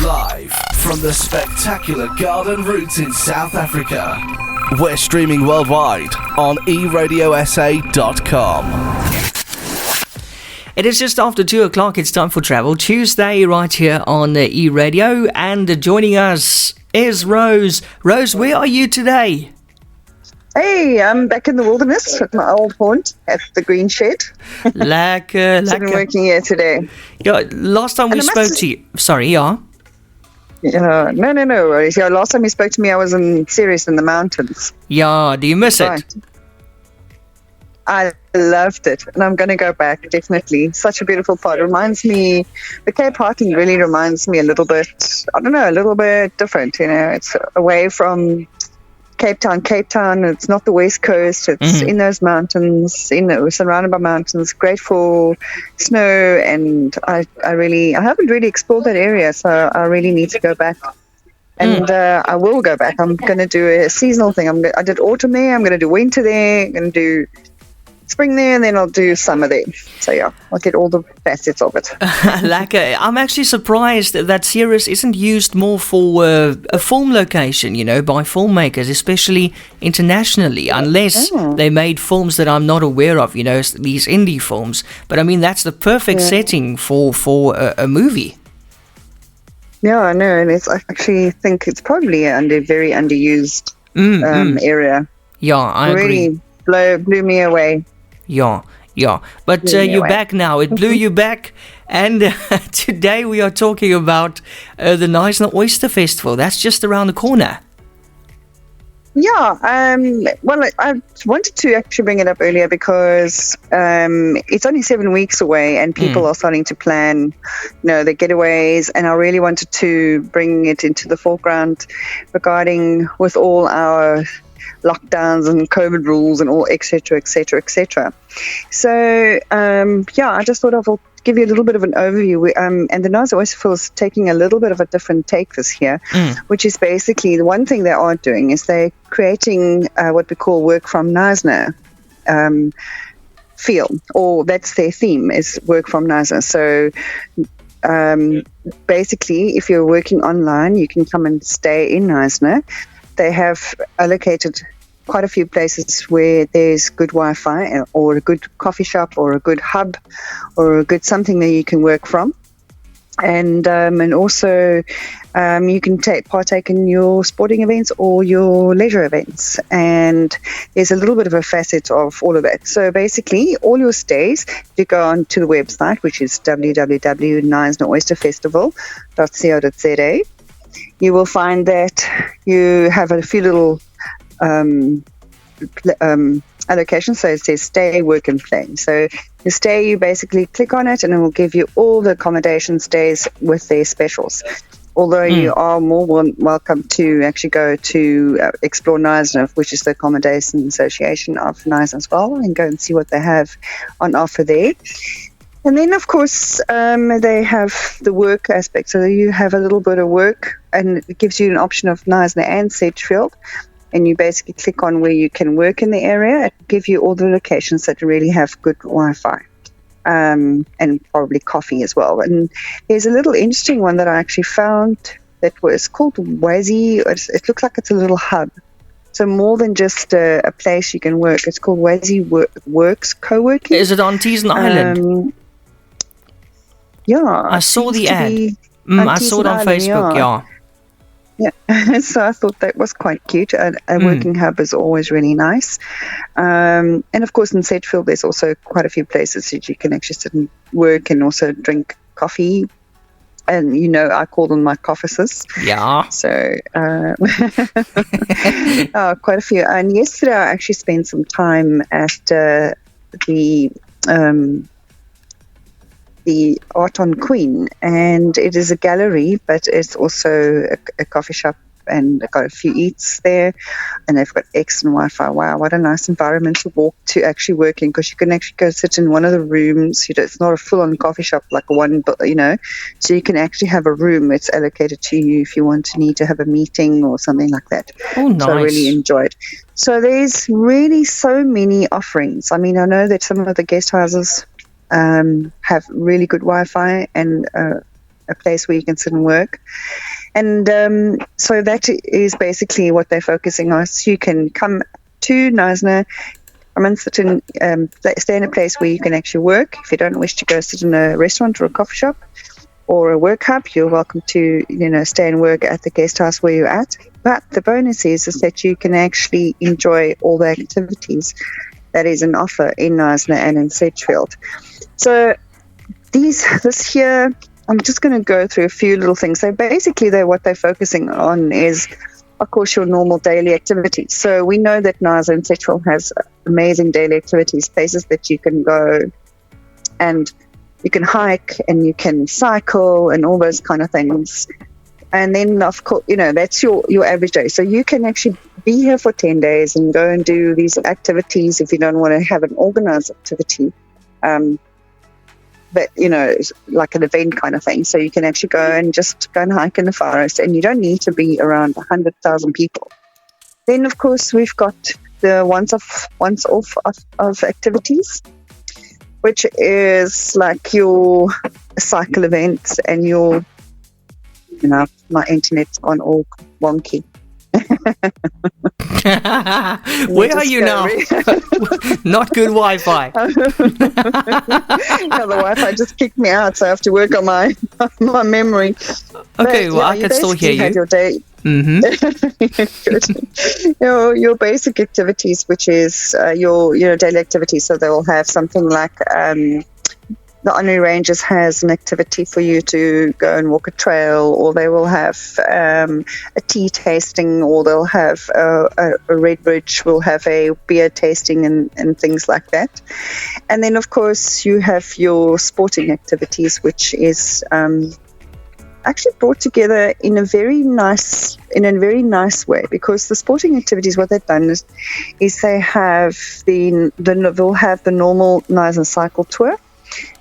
Live from the spectacular Garden Route in South Africa. We're streaming worldwide on eRadioSA.com. It is just after 2 o'clock. It's time for Travel Tuesday right here on eRadio. And joining us is Rose. Rose, where are you today? Hey, I'm back in the wilderness at my old haunt at the Green Shed. Lekker. I've been working here today. Yeah, last time we spoke to you... Sorry, yeah? No worries. Yeah, last time you spoke to me, I was in Ceres in the mountains. Yeah, do you miss it? I loved it, and I'm going to go back, definitely. Such a beautiful part. It reminds me, the Cape Heartland really reminds me a little bit different, you know. It's away from Cape Town. It's not the West Coast. It's in those mountains, surrounded by mountains, great for snow, and I haven't really explored that area, so I really need to go back. And I will go back. I'm going to do a seasonal thing. I did autumn there. I'm going to do winter there. I'm going to do spring there, and then I'll do summer there. So yeah, I'll get all the facets of it. I'm actually surprised that Ceres isn't used more for a film location, you know, by filmmakers, especially internationally, unless they made films that I'm not aware of, you know, these indie films. But I mean, that's the perfect setting for a movie. Yeah, I know, and I actually think it's probably a very underused area. Yeah, I agree. Really blew me away. Yeah. But you're back now. It blew you back. And today we are talking about the Knysna Oyster Festival. That's just around the corner. Yeah. Well, I wanted to actually bring it up earlier because it's only 7 weeks away, and people are starting to plan, their getaways. And I really wanted to bring it into the foreground regarding with all our lockdowns and COVID rules and all, etc. So, I just thought I'll give you a little bit of an overview. And the Knysna Oyster Festival is taking a little bit of a different take this year, which is basically the one thing they are doing is they're creating what we call work from Knysna feel, or that's their theme is work from Knysna. So, basically, if you're working online, you can come and stay in Knysna. They have allocated quite a few places where there's good Wi-Fi or a good coffee shop or a good hub or a good something that you can work from. And also you can partake in your sporting events or your leisure events. And there's a little bit of a facet of all of that. So basically, all your stays, if you go on to the website, which is www.knysnaoysterfestival.co.za, you will find that you have a few little allocations. So it says stay, work, and play. So the stay, you basically click on it, and it will give you all the accommodation stays with their specials. Although you are more welcome to actually go to Explore Knysna, which is the Accommodation Association of Knysna as well, and go and see what they have on offer there. And then, of course, they have the work aspect. So you have a little bit of work, and it gives you an option of Knysna and Sedgefield. And you basically click on where you can work in the area. It gives you all the locations that really have good Wi-Fi and probably coffee as well. And there's a little interesting one that I actually found that was called Wazzy. It looks like it's a little hub. So more than just a place you can work. It's called Wazzy Works Co-working. Is it on Teeson Island? Yeah. I saw the ad. I saw it on Facebook, yeah. So I thought that was quite cute. A working hub is always really nice. And of course in Sedgefield there's also quite a few places that you can actually sit and work and also drink coffee. And, I call them my coffeeses. Yeah. So, quite a few. And yesterday I actually spent some time at the Art on Queen, and it is a gallery, but it's also a coffee shop, and they've got a few eats there, and they've got excellent Wi-Fi. Wow, what a nice environment to walk to actually work in, because you can actually go sit in one of the rooms. It's not a full-on coffee shop like one, but so you can actually have a room that's allocated to you if you need to have a meeting or something like that. Oh, nice. So I really enjoyed. So there's really so many offerings. I mean, I know that some of the guest houses have really good Wi-Fi and a place where you can sit and work. And so that is basically what they're focusing on. So you can come to Knysna, come and sit in, stay in a place where you can actually work. If you don't wish to go sit in a restaurant or a coffee shop or a work hub, you're welcome to, stay and work at the guest house where you're at. But the bonus is that you can actually enjoy all the activities that is an offer in Knysna and in Sedgefield. So this here, I'm just going to go through a few little things. So basically, what they're focusing on is, of course, your normal daily activities. So we know that Knysna and Sedgefield has amazing daily activities, places that you can go and you can hike and you can cycle and all those kind of things. And then, of course, that's your average day. So you can actually be here for 10 days and go and do these activities if you don't want to have an organized activity. But, like an event kind of thing. So you can actually go and hike in the forest, and you don't need to be around 100,000 people. Then, of course, we've got the once off activities, which is like your cycle events and your, my internet's gone all wonky. Where are you now? Not good Wi-Fi. The Wi-Fi just kicked me out, so I have to work on my memory. Okay, well, I can still hear you. Your day. Mm-hmm. Good. Your basic activities, which is your daily activities. So they will have something like the Honorary Rangers has an activity for you to go and walk a trail, or they will have a tea tasting, or they'll have a Red Bridge will have a beer tasting and things like that. And then, of course, you have your sporting activities, which is actually brought together in a very nice way, because the sporting activities, what they've done is they have they'll have the normal Knysna cycle tour,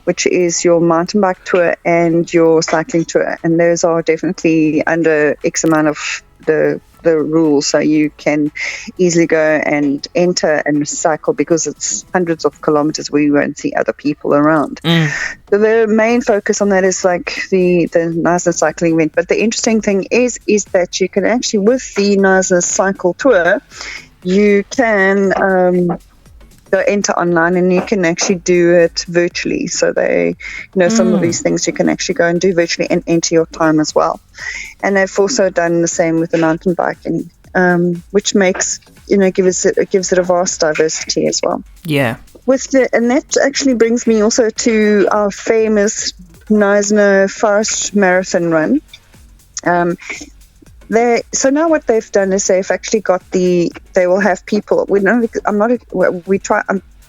which is your mountain bike tour and your cycling tour, and those are definitely under X amount of the rules, so you can easily go and enter and cycle, because it's hundreds of kilometers where you won't see other people around. So the main focus on that is like the Knysna cycling event. But the interesting thing is that you can actually, with the Knysna cycle tour, you can go enter online and you can actually do it virtually. So some of these things you can actually go and do virtually and enter your time as well. And they've also done the same with the mountain biking, which makes, gives it a vast diversity as well. Yeah. And that actually brings me also to our famous Knysna Forest Marathon run. So now what they've done is they've actually got they will have people. I'm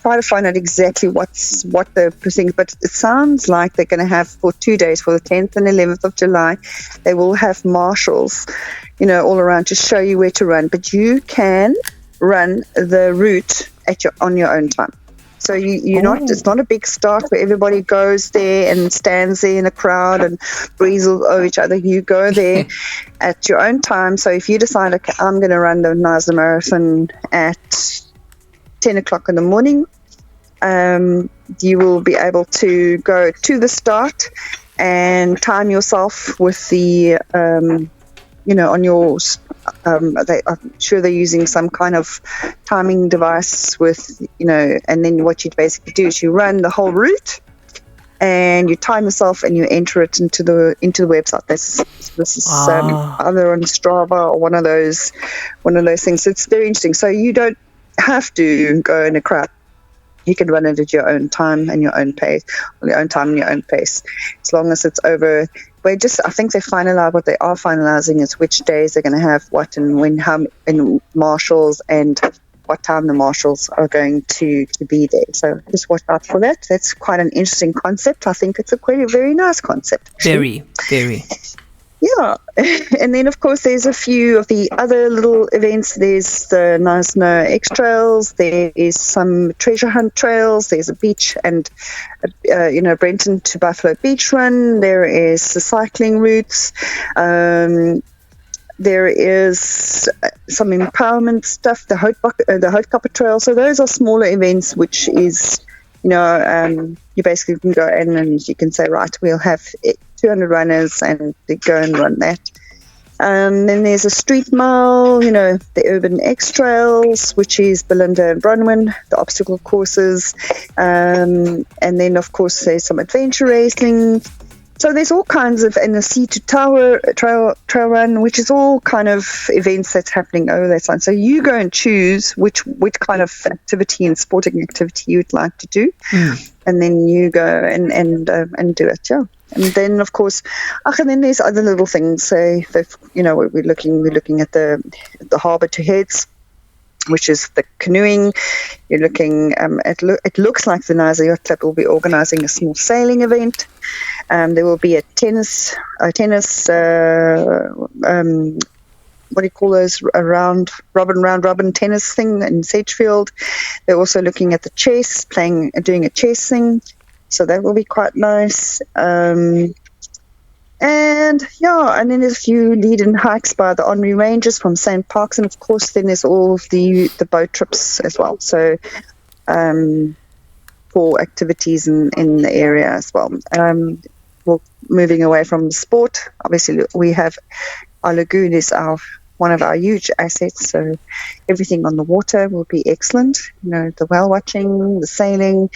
trying to find out exactly what the thing, but it sounds like they're going to have for 2 days, for the 10th and 11th of July, they will have marshals, all around to show you where to run. But you can run the route on your own time. So it's not a big start where everybody goes there and stands there in a crowd and breathes all over each other. You go there at your own time. So if you decide, okay, I'm going to run the Knysna Marathon at 10 o'clock in the morning, you will be able to go to the start and time yourself with the on your I'm sure they're using some kind of timing device with, and then what you basically do is you run the whole route and you time yourself and you enter it into the website. This is either on Strava or one of those things. It's very interesting. So you don't have to go in a crowd. You can run it at your own time and your own pace, or your own time and your own pace, as long as it's over. I think they finalize what they are finalizing is which days they're going to have what and when, how, and marshals, and what time the marshals are going to be there. So just watch out for that. That's quite an interesting concept. I think it's a very nice concept. Very, very. Yeah. And then, of course, there's a few of the other little events. There's the Knysna X Trails. There is some treasure hunt trails. There's a beach and, Brenton to Buffalo Beach run. There is the cycling routes. There is some empowerment stuff, the Houtkapper Trail. So those are smaller events, which is, you basically can go in and you can say, right, we'll have 200 runners, and they go and run that. Then there's a street mile, the urban X trails, which is Belinda and Bronwyn, the obstacle courses. And then, of course, there's some adventure racing. So there's all kinds of, and the Sea to Tower trail run, which is all kind of events that's happening over that side. So you go and choose which kind of activity and sporting activity you'd like to do, and then you go and do it. Yeah. And then, of course, and then there's other little things. So, we're looking at the harbour to heads, which is the canoeing. You're looking. It looks like the Knysna Yacht Club will be organising a small sailing event. There will be a tennis. What do you call those? A round robin tennis thing in Sedgefield. They're also looking at the chess, doing a chess thing. So that will be quite nice. And then there's a few lead-in hikes by the Henri Rangers from St. Parks, and of course then there's all of the boat trips as well. So for activities in the area as well. Moving away from sport, obviously we have our lagoon is one of our huge assets. So everything on the water will be excellent. The whale watching, the sailing.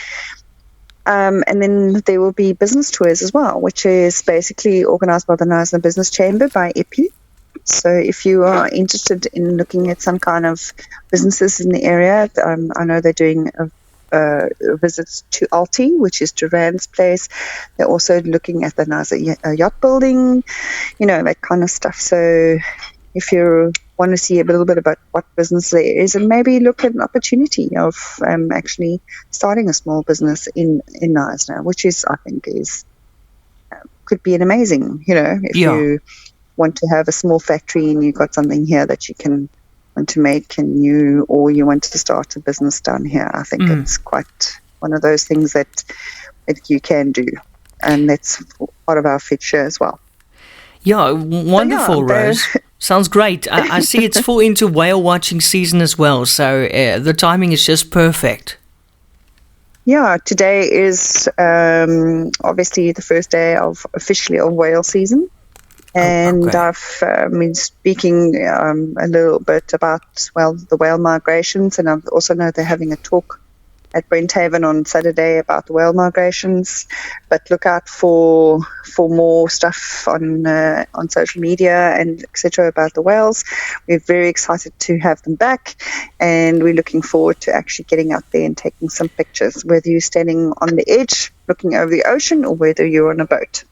And then there will be business tours as well, which is basically organised by the Knysna Business Chamber by EPI. So if you are interested in looking at some kind of businesses in the area, I know they're doing visits to Alti, which is Duran's place. They're also looking at the Knysna yacht building, that kind of stuff. So if you want to see a little bit about what business there is, and maybe look at an opportunity of actually starting a small business in Knysna, which I think could be an amazing, if you want to have a small factory and you've got something here that you want to make, or you want to start a business down here. I think it's quite one of those things that you can do, and that's part of our future as well. Yeah, wonderful, Rose. Sounds great. I see it's full into whale watching season as well, so the timing is just perfect. Yeah, today is obviously the first day officially of whale season. And I've been speaking a little bit about, the whale migrations, and I also know they're having a talk at Brenthaven on Saturday about the whale migrations. But look out for more stuff on social media and etc. about the whales. We're very excited to have them back, and we're looking forward to actually getting out there and taking some pictures, whether you're standing on the edge looking over the ocean or whether you're on a boat.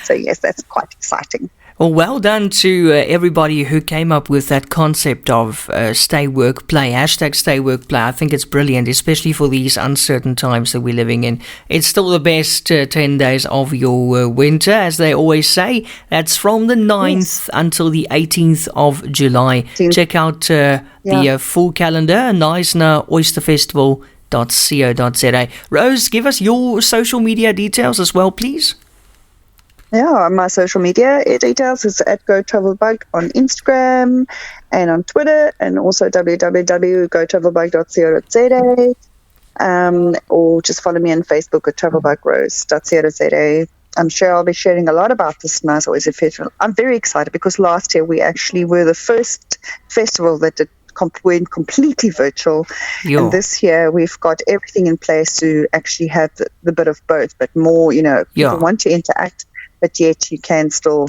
So yes, that's quite exciting. Well done to everybody who came up with that concept of stay work play, #stay work play. I think it's brilliant, especially for these uncertain times that we're living in. It's still the best 10 days of your winter, as they always say. That's from the 9th until the 18th of July. Check out the full calendar, Knysna Oyster Festival.co.za. Rose, give us your social media details as well, please. Yeah, my social media details is at GoTravelBug on Instagram and on Twitter, and also www.gotravelbug.co.za, or just follow me on Facebook at travelbugrose.co.za. I'm sure I'll be sharing a lot about this Knysna Oyster Festival. I'm very excited because last year we actually were the first festival that went completely virtual. And this year we've got everything in place to actually have the bit of both, but more, people want to interact, but yet you can still,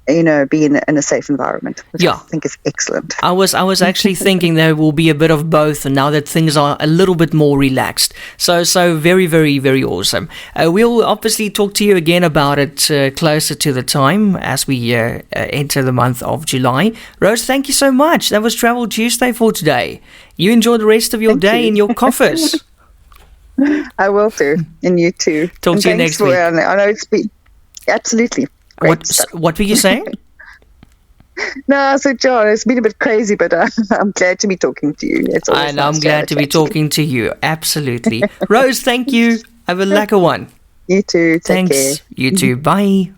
be in a safe environment, which I think is excellent. I was actually thinking there will be a bit of both, and now that things are a little bit more relaxed. So very, very, very awesome. We'll obviously talk to you again about it closer to the time as we enter the month of July. Rose, thank you so much. That was Travel Tuesday for today. You enjoy the rest of your day in your coffers. I will do, and you too. Talk to you next week. I know it's been absolutely. What were you saying? No, so John, it's been a bit crazy, but I'm glad to be talking to you. And I'm glad to be talking to you. Absolutely. Rose, thank you. Have a lekker one. You too. Take Thanks. care. You too. Bye.